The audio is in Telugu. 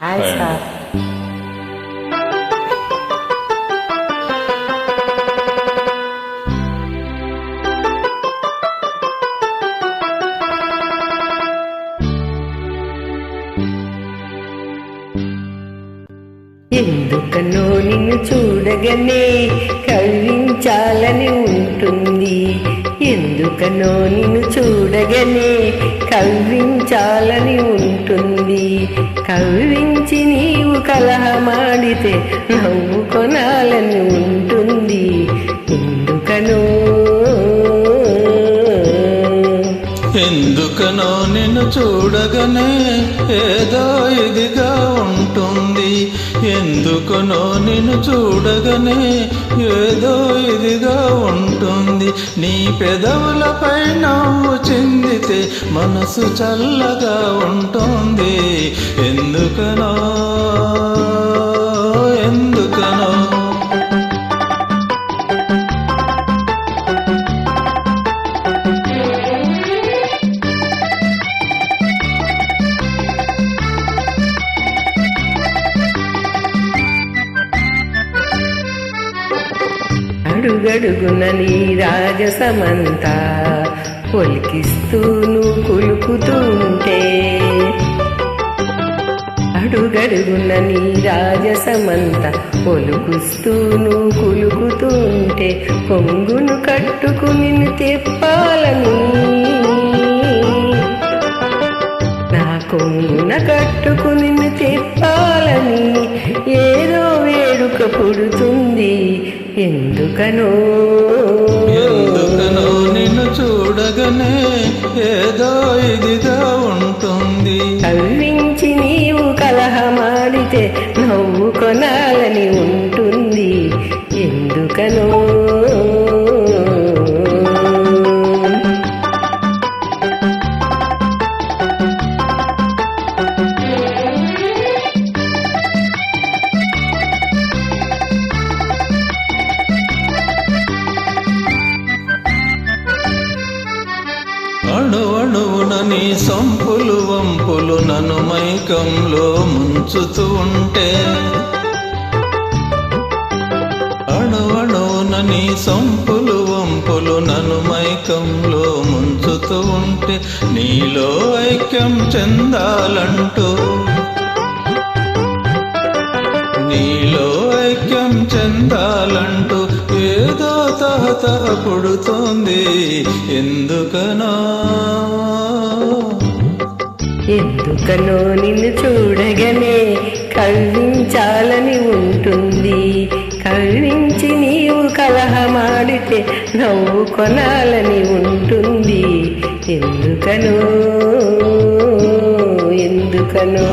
Hi sir. ఎందుకనో నిన్ను చూడగానే కవ్వించాలని ఉంటుంది. ఎందుకనో నిన్ను చూడగానే కవ్వించాలని ఉంటుంది. కవ్వించి నీవు కలహమాడితే నవ్వుకొనాలని ఉంటుంది. ఎందుకనో ఎందుకనో నిన్ను చూడగానే ఏదో ఇదిగా ఉంటుంది. ఎందుకనో నిన్ను చూడగానే ఏదో ఇదిగా ఉంటుంది. నీ పెదవులపై నవ్వు చిందితే మనసు చల్లగా ఉంటుంది. ఎందుకనో ఎందుకనో అడుగడుగున నీ రాజసమంతా పొలికిస్తూను కులుకుతుంటే, అడుగడుగున నీ రాజసమంతా పొలుకుస్తూను కులుకుతుంటే, కొంగును కట్టుకుని తెప్పాలని, నా కొంగున కట్టుకుని తెప్పాలని ఏదో వేడుక పుడుతుంది. ఎందుకనో ఎందుకనో నిన్ను చూడగానే ఏదో ఇదిగా ఉంటుంది. కవ్వించి నీవు కలహమాడితే నవ్వుకొనాలని ఉంటుంది. ఎందుకనో అణువణువున నీ సంపులు వంపులు నన్ను మైకంలో ముంచుతూ ఉంటే, అణువణువున నీ సంపులు వంపులు నన్ను మైకంలో ముంచుతూ ఉంటే, నీలో ఐక్యం చెందాలంటూ, నీలో ఐక్యం చెందాలంటూ ఏదో తహతహ పుడుతోంది. ఎందుకనో ఎందుకనో నిన్ను చూడగానే కవ్వించాలని ఉంటుంది. కవ్వించి నీవు కలహమాడితే నవ్వుకొనాలని ఉంటుంది. ఎందుకనో ఎందుకనో